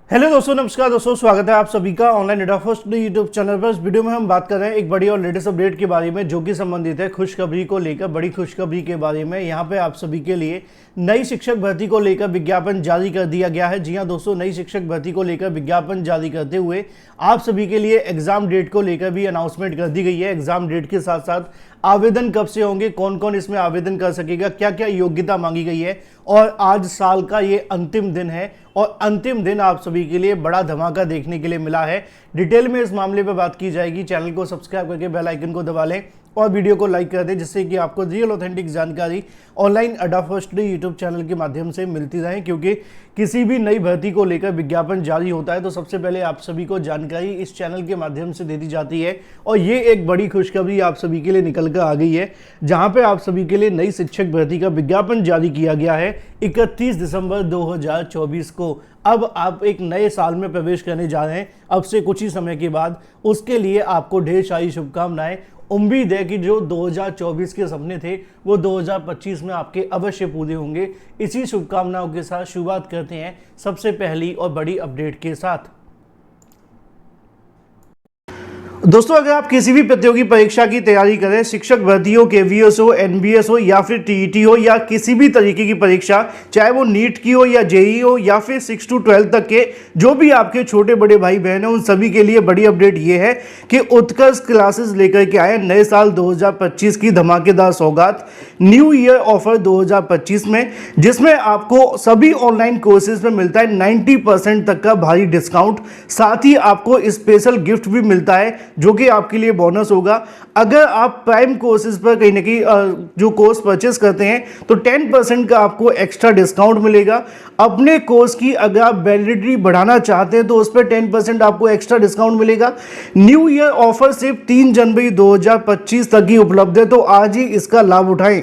Hello दोस्तों, नमस्कार दोस्तों, स्वागत है आप सभी का online data first YouTube channel पर। इस वीडियो में हम बात कर रहे हैं एक बड़ी और लेटेस्ट अपडेट के बारे में जो कि संबंधित है खुशखबरी को लेकर। बड़ी खुशखबरी के बारे में यहाँ पे आप सभी के लिए नई शिक्षक भर्ती को लेकर विज्ञापन जारी कर दिया गया है। जी हाँ दोस्तों, नई शिक्षक भर्ती को लेकर विज्ञापन जारी करते हुए आप सभी के लिए एग्जाम डेट को लेकर भी अनाउंसमेंट कर दी गई है। एग्जाम डेट के साथ साथ आवेदन कब से होंगे, कौन कौन इसमें आवेदन कर सकेगा, क्या क्या योग्यता मांगी गई है, और आज साल का ये अंतिम दिन है और अंतिम दिन आप सभी के लिए बड़ा धमाका देखने के लिए मिला है। डिटेल में इस मामले पर बात की जाएगी। चैनल को सब्सक्राइब करके बेल आइकन को दबा लें और वीडियो को लाइक कर दें जिससे कि आपको रियल ऑथेंटिक जानकारी ऑनलाइन अड्डा फर्स्ट यूट्यूब चैनल के माध्यम से मिलती रहे। क्योंकि किसी भी नई भर्ती को लेकर विज्ञापन जारी होता है तो सबसे पहले आप सभी को जानकारी इस चैनल के माध्यम से दे दी जाती है। और ये एक बड़ी खुशखबरी आप सभी के लिए निकल कर आ गई है, जहां पे आप सभी के लिए नई शिक्षक भर्ती का विज्ञापन जारी किया गया है 31 दिसंबर 2024 को। अब आप एक नए साल में प्रवेश करने जा रहे हैं अब से कुछ ही समय के बाद। उसके लिए आपको ढेर सारी शुभकामनाएं। उम्मीद है कि जो 2024 के सपने थे वो 2025 में आपके अवश्य पूरे होंगे। इसी शुभकामनाओं के साथ शुरुआत करते हैं सबसे पहली और बड़ी अपडेट के साथ। दोस्तों, अगर आप किसी भी प्रतियोगी परीक्षा की तैयारी करें, शिक्षक भर्ती हो, केवीएस हो, एनबीएस हो या फिर टीईटी हो या किसी भी तरीके की परीक्षा, चाहे वो नीट की हो या जेईई हो या फिर 6 to 12 तक के जो भी आपके छोटे बड़े भाई बहन हैं, उन सभी के लिए बड़ी अपडेट ये है कि उत्कर्ष क्लासेस लेकर के आए नए साल 2025 की धमाकेदार सौगात, न्यू ईयर ऑफर 2025 में, जिसमें आपको सभी ऑनलाइन कोर्सेज में मिलता है 90% तक का भारी डिस्काउंट। साथ ही आपको स्पेशल गिफ्ट भी मिलता है जो कि आपके लिए बोनस होगा। अगर आप प्राइम कोर्सेज पर कहीं ना कहीं जो कोर्स परचेस करते हैं तो 10% का आपको एक्स्ट्रा डिस्काउंट मिलेगा। अपने कोर्स की अगर आप वैलिडिटी बढ़ाना चाहते हैं तो उस पर 10% आपको एक्स्ट्रा डिस्काउंट मिलेगा। न्यू ईयर ऑफर सिर्फ 3 जनवरी 2025 तक ही उपलब्ध है, तो आज ही इसका लाभ उठाएं।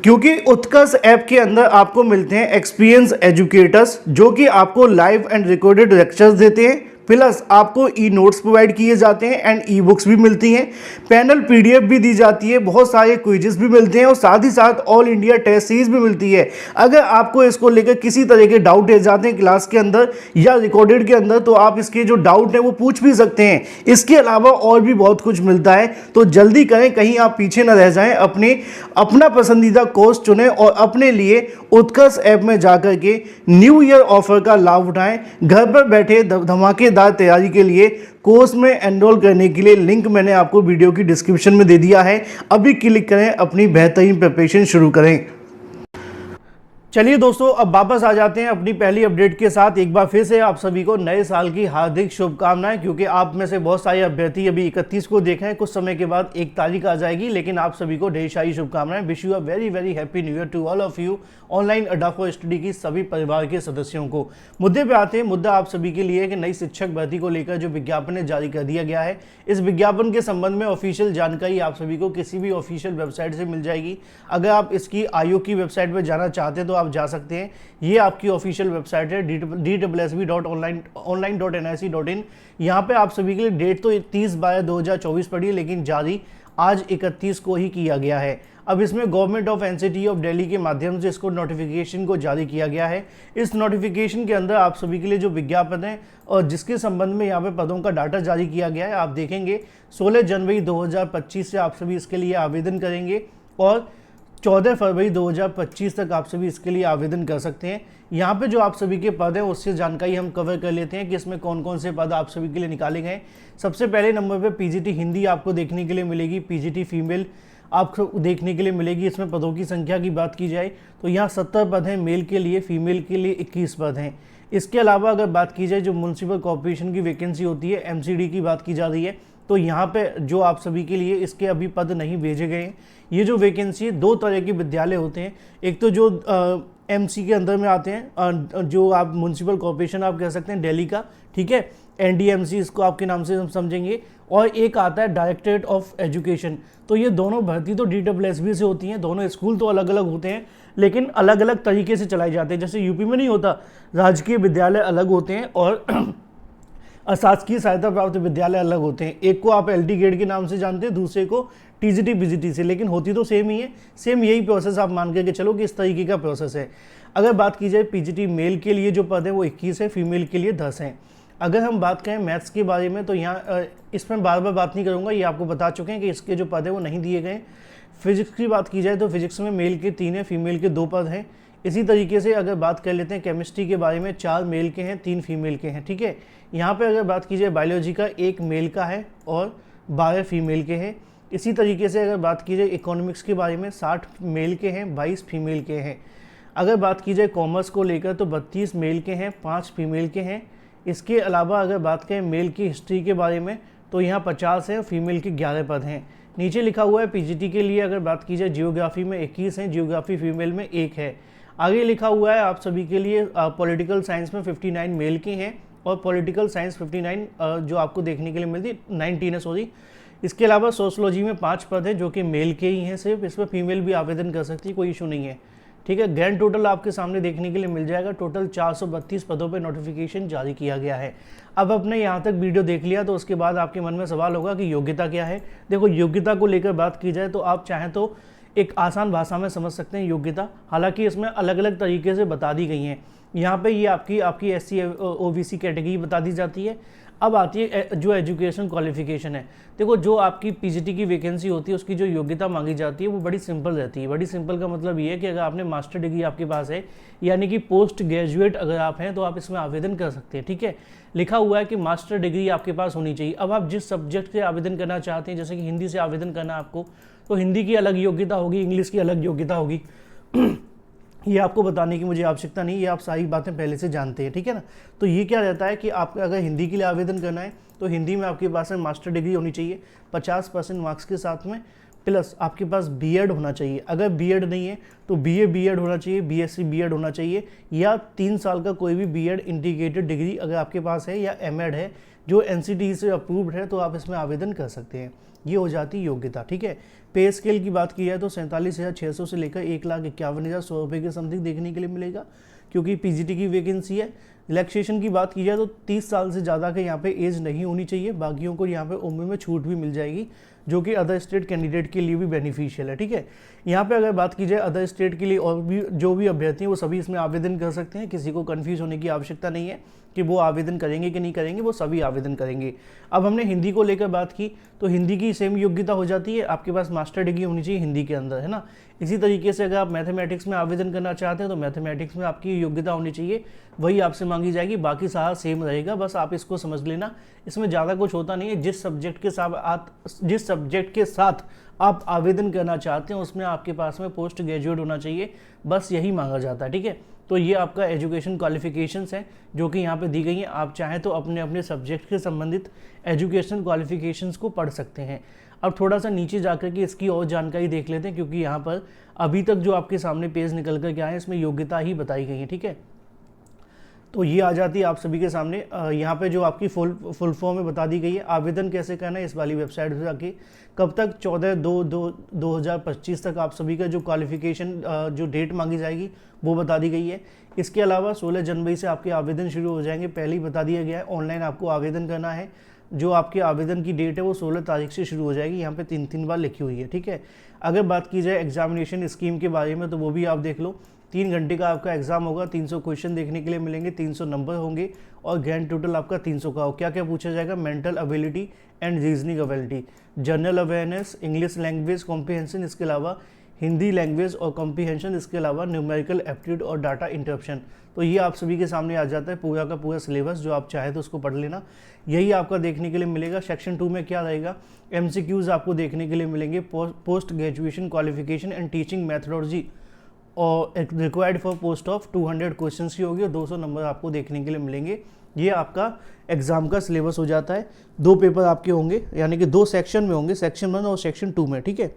क्योंकि उत्कर्ष ऐप के अंदर आपको मिलते हैं एक्सपीरियंस एजुकेटर्स जो कि आपको लाइव एंड रिकॉर्डेड लेक्चर्स देते हैं, प्लस आपको ई नोट्स प्रोवाइड किए जाते हैं एंड ई बुक्स भी मिलती हैं, पैनल पीडीएफ भी दी जाती है, बहुत सारे क्विजेस भी मिलते हैं और साथ ही साथ ऑल इंडिया टेस्ट सीरीज भी मिलती है। अगर आपको इसको लेकर किसी तरह के डाउट रह जाते हैं क्लास के अंदर या रिकॉर्डेड के अंदर तो आप इसके जो डाउट है वो पूछ भी सकते हैं। इसके अलावा और भी बहुत कुछ मिलता है, तो जल्दी करें, कहीं आप पीछे न रह जाएं। अपना पसंदीदा कोर्स चुनें और अपने लिए उत्कर्ष ऐप में जाकर के न्यू ईयर ऑफर का लाभ उठाएं। घर पर बैठे धमाकेदार तैयारी के लिए कोर्स में एनरोल करने के लिए लिंक मैंने आपको वीडियो की डिस्क्रिप्शन में दे दिया है। अभी क्लिक करें, अपनी बेहतरीन प्रिपरेशन शुरू करें। चलिए दोस्तों, अब वापस आ जाते हैं अपनी पहली अपडेट के साथ। एक बार फिर से आप सभी को नए साल की हार्दिक शुभकामनाएं। क्योंकि आप में से बहुत सारे अभ्यर्थी अभी 31 को देख रहे हैं, कुछ समय के बाद 1 तारीख आ जाएगी, लेकिन आप सभी को ढेर सारी शुभकामनाएं। Wish you a very very happy new year to all of you, online Adda for study की सभी परिवार के सदस्यों को। मुद्दे पे आते हैं। मुद्दा आप सभी के लिए कि नई शिक्षक भर्ती को लेकर जो विज्ञापन जारी कर दिया गया है, इस विज्ञापन के संबंध में ऑफिशियल जानकारी आप सभी को किसी भी ऑफिशियल वेबसाइट से मिल जाएगी। अगर आप इसकी आयोग की वेबसाइट पर जाना चाहते हैं तो आप जा सकते हैं। ये आपकी ऑफिशियल वेबसाइट है www.online.nic.in। यहाँ पे आप सभी के लिए डेट तो 30/12/2024 पड़ी है, लेकिन जारी आज 31 को ही किया गया है। अब इसमें government of NCT of Delhi के माध्यम से इसको नोटिफिकेशन को जारी किया गया है। इस नोटिफिकेशन के अंदर आप सभी के लिए जो विज्ञापन है और जिसके संबंध में यहाँ पे पदों का डाटा जारी किया गया है, आप देखेंगे 16 जनवरी 2025 से आप सभी इसके लिए आवेदन करेंगे और 14 फरवरी 2025 तक आप सभी इसके लिए आवेदन कर सकते हैं। यहाँ पे जो आप सभी के पद हैं उससे जानकारी हम कवर कर लेते हैं कि इसमें कौन कौन से पद आप सभी के लिए निकाले गए। सबसे पहले नंबर पे पीजीटी हिंदी आपको देखने के लिए मिलेगी, पीजीटी फीमेल आपको देखने के लिए मिलेगी। इसमें पदों की संख्या की बात की जाए तो यहाँ 70 पद हैं मेल के लिए, फीमेल के लिए 21 पद हैं। इसके अलावा अगर बात की जाए जो म्यूनसिपल कॉर्पोरेशन की वैकेंसी होती है, एमसीडी की बात की जा रही है, तो यहाँ पे जो आप सभी के लिए इसके अभी पद नहीं भेजे गए हैं। ये जो वैकेंसी है, 2 तरह के विद्यालय होते हैं। एक तो जो एमसी के अंदर में आते हैं, जो आप म्यूनसिपल कॉर्पोरेशन आप कह सकते हैं दिल्ली का, ठीक है, एनडीएमसी इसको आपके नाम से हम समझेंगे, और एक आता है डायरेक्टरेट ऑफ एजुकेशन। तो ये दोनों भर्ती तो डीडब्ल्यूएसबी से होती हैं। दोनों स्कूल तो अलग अलग होते हैं लेकिन अलग अलग तरीके से चलाए जाते हैं। जैसे यूपी में नहीं होता, राजकीय विद्यालय अलग होते हैं और अशासकीय सहायता प्राप्त विद्यालय अलग होते हैं। एक को आप एलटी ग्रेड के नाम से जानते हैं, दूसरे को टीजीटी बीजीटी से, लेकिन होती तो सेम ही है। सेम यही प्रोसेस आप मान के चलो कि इस तरीके का प्रोसेस है। अगर बात की जाए पीजीटी मेल के लिए जो पद है वो 21 है, फीमेल के लिए 10 हैं। अगर हम बात करें मैथ्स के बारे में तो यहाँ इसमें बार बार बात नहीं करूँगा, ये आपको बता चुके हैं कि इसके जो पद है वो नहीं दिए गए। फिजिक्स की बात की जाए तो फिजिक्स में मेल के 3 हैं, फीमेल के 2 पद हैं। इसी तरीके से अगर बात कर लेते हैं केमिस्ट्री के बारे में, 4 मेल के हैं, 3 फीमेल के हैं, ठीक है। यहाँ पे अगर बात की जाए बायोलॉजी का 1 मेल का है और 12 फीमेल के हैं। इसी तरीके से अगर बात की जाए इकोनॉमिक्स के बारे में 60 मेल के हैं, 22 फीमेल के हैं। अगर बात की जाए कॉमर्स को लेकर तो 32 मेल के हैं, 5 फीमेल के हैं। इसके अलावा अगर बात करें मेल की हिस्ट्री के बारे में तो यहाँ 50 है, फीमेल के 11 पद हैं। नीचे लिखा हुआ है पीजीटी के लिए अगर बात की जाए जियोग्राफी में 21 हैं, जियोग्राफी फीमेल में 1 है। आगे लिखा हुआ है आप सभी के लिए पॉलिटिकल साइंस में 59 मेल के हैं और पॉलिटिकल साइंस 59 जो आपको देखने के लिए मिलती 19 है, सॉरी। इसके अलावा सोशोलॉजी में 5 पद हैं जो कि मेल के ही हैं सिर्फ, इसमें फीमेल भी आवेदन कर सकती है, कोई इशू नहीं है, ठीक है। ग्रैंड टोटल आपके सामने देखने के लिए मिल जाएगा, टोटल 432 पदों पे नोटिफिकेशन जारी किया गया है। अब आपने यहाँ तक वीडियो देख लिया तो उसके बाद आपके मन में सवाल होगा कि योग्यता क्या है। देखो योग्यता को लेकर बात की जाए तो आप चाहें तो एक आसान भाषा में समझ सकते हैं योग्यता, हालांकि इसमें अलग अलग तरीके से बता दी गई हैं। यहाँ पे ये आपकी SC OBC कैटेगरी बता दी जाती है। अब आती है जो एजुकेशन क्वालिफिकेशन है। देखो जो आपकी पीजीटी की वैकेंसी होती है उसकी जो योग्यता मांगी जाती है वो बड़ी सिंपल रहती है। बड़ी सिंपल का मतलब ये है कि अगर आपने मास्टर डिग्री आपके पास है यानी कि पोस्ट ग्रेजुएट अगर आप हैं तो आप इसमें आवेदन कर सकते हैं, ठीक है। लिखा हुआ है कि मास्टर डिग्री आपके पास होनी चाहिए। अब आप जिस सब्जेक्ट से आवेदन करना चाहते हैं, जैसे कि हिंदी से आवेदन करना आपको, तो हिंदी की अलग योग्यता होगी, इंग्लिश की अलग योग्यता होगी। ये आपको बताने की मुझे आवश्यकता नहीं, ये आप सारी बातें पहले से जानते हैं, ठीक है ना। तो ये क्या रहता है कि आप अगर हिंदी के लिए आवेदन करना है तो हिंदी में आपके पास में मास्टर डिग्री होनी चाहिए 50% मार्क्स के साथ में, प्लस आपके पास बीएड होना चाहिए। अगर बीएड नहीं है तो बीए बीएड होना चाहिए, बीएससी बीएड होना चाहिए, या 3 साल का कोई भी बीएड इंटीग्रेटेड डिग्री अगर आपके पास है, या एमएड है जो एनसीटीई से अप्रूव्ड है, तो आप इसमें आवेदन कर सकते हैं। ये हो जाती योग्यता, ठीक है। पे स्केल की बात की जाए तो 47,600 से लेकर 1,51,100 रुपये के समथिंग देखने के लिए मिलेगा, क्योंकि पीजीटी की वैकेंसी है। रिलैक्सेशन की बात की जाए तो 30 साल से ज़्यादा के यहाँ पे एज नहीं होनी चाहिए, बाकियों को यहाँ पे उम्र में छूट भी मिल जाएगी, जो कि अदर स्टेट कैंडिडेट के लिए भी बेनिफिशियल है, ठीक है। यहाँ पे अगर बात की जाए अदर स्टेट के लिए और भी जो भी अभ्यर्थी हैं वो सभी इसमें आवेदन कर सकते हैं। किसी को कन्फ्यूज होने की आवश्यकता नहीं है कि वो आवेदन करेंगे कि नहीं करेंगे, वो सभी आवेदन करेंगे। अब हमने हिंदी को लेकर बात की तो हिंदी की सेम योग्यता हो जाती है, आपके पास मास्टर डिग्री होनी चाहिए हिंदी के अंदर, है ना। इसी तरीके से अगर आप मैथमेटिक्स में आवेदन करना चाहते हैं तो मैथमेटिक्स में आपकी योग्यता होनी चाहिए, वही आपसे मांगी जाएगी, बाकी सारा सेम रहेगा, बस आप इसको समझ लेना। इसमें ज़्यादा कुछ होता नहीं है। जिस सब्जेक्ट के साथ आप आवेदन करना चाहते हैं उसमें आपके पास में पोस्ट ग्रेजुएट होना चाहिए, बस यही मांगा जाता है, ठीक है। तो ये आपका एजुकेशन क्वालिफिकेशंस हैं जो कि यहाँ पे दी गई हैं। आप चाहें तो अपने अपने सब्जेक्ट के संबंधित एजुकेशन क्वालिफिकेशंस को पढ़ सकते हैं। अब थोड़ा सा नीचे जाकर के इसकी और जानकारी देख लेते हैं, क्योंकि यहाँ पर अभी तक जो आपके सामने पेज निकल कर के आए हैं इसमें योग्यता ही बताई गई है, ठीक है। तो ये आ जाती है आप सभी के सामने। यहाँ पे जो आपकी फुल फॉर्म में बता दी गई है। आवेदन कैसे करना है इस वाली वेबसाइट पर जाके, कब तक 14/2/2025 तक आप सभी का जो क्वालिफिकेशन जो डेट मांगी जाएगी वो बता दी गई है। इसके अलावा 16 जनवरी से आपके आवेदन शुरू हो जाएंगे, पहले ही बता दिया गया है। ऑनलाइन आपको आवेदन करना है, जो आपके आवेदन की डेट है वो 16 तारीख से शुरू हो जाएगी, यहाँ पे 3 बार लिखी हुई है, ठीक है। अगर बात की जाए एग्जामिनेशन स्कीम के बारे में तो वो भी आप देख लो। 3 घंटे का आपका एग्जाम होगा, 300 क्वेश्चन देखने के लिए मिलेंगे, 300 नंबर होंगे और ग्रैंड टोटल आपका 300 का हो। क्या क्या पूछा जाएगा? Mental ability and reasoning ability, general awareness, English language comprehension, इसके अलावा हिंदी लैंग्वेज और कॉम्प्रिहेंशन, इसके अलावा न्यूमेरिकल एप्टीट्यूड और डाटा इंटरप्शन। तो ये आप सभी के सामने आ जाता है पूरा का पूरा सिलेबस, जो आप चाहे तो उसको पढ़ लेना। यही आपका देखने के लिए मिलेगा। सेक्शन 2 में क्या रहेगा? MCQs आपको देखने के लिए मिलेंगे, post graduation qualification and teaching methodology और required for post of 200 question की होगी और 200 नंबर आपको देखने के लिए मिलेंगे। ये आपका एग्जाम का सिलेबस हो जाता है। 2 पेपर आपके होंगे, यानी कि 2 सेक्शन में होंगे, सेक्शन 1 और सेक्शन 2 में, ठीक है।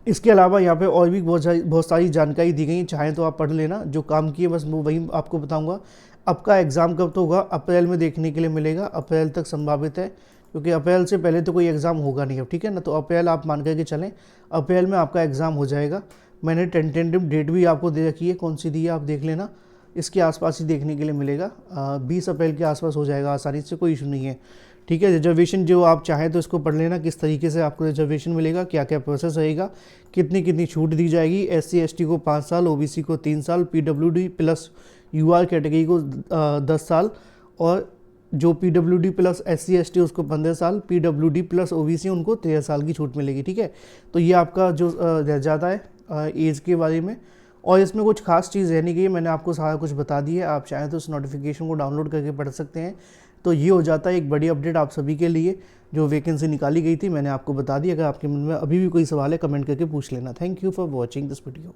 इसके अलावा यहाँ पे और भी बहुत सारी जानकारी दी गई है, चाहें तो आप पढ़ लेना। जो काम किए बस वही आपको बताऊँगा। आपका एग्ज़ाम कब तो होगा? अप्रैल में देखने के लिए मिलेगा, अप्रैल तक संभावित है, क्योंकि अप्रैल से पहले तो कोई एग्ज़ाम होगा नहीं अब, ठीक है ना। तो अप्रैल आप मान करके चलें, अप्रैल में आपका एग्ज़ाम हो जाएगा। मैंने टेंटेटिव डेट भी आपको दे रखी है, कौन सी दी है आप देख लेना, इसके आसपास ही देखने के लिए मिलेगा। 20 अप्रैल के आसपास हो जाएगा आसानी से, कोई इशू नहीं है, ठीक है। रिजर्वेशन जो आप चाहें तो इसको पढ़ लेना, किस तरीके से आपको रिजर्वेशन मिलेगा, क्या क्या प्रोसेस रहेगा, कितनी कितनी छूट दी जाएगी। SC ST को 5 साल, OBC को 3 साल, PWD प्लस UR कैटेगरी को 10 साल, और जो PWD प्लस SC ST उसको 15 साल, PWD प्लस OBC उनको 13 साल की छूट मिलेगी। ठीक है, तो ये आपका जो रह जाता है एज के बारे में। और इसमें कुछ खास चीज़ रहने की, मैंने आपको सारा कुछ बता दी है। आप चाहें तो इस नोटिफिकेशन को डाउनलोड करके पढ़ सकते हैं। तो ये हो जाता है एक बड़ी अपडेट आप सभी के लिए, जो वैकेंसी निकाली गई थी मैंने आपको बता दी। अगर आपके मन में अभी भी कोई सवाल है कमेंट करके पूछ लेना। Thank you for watching this video.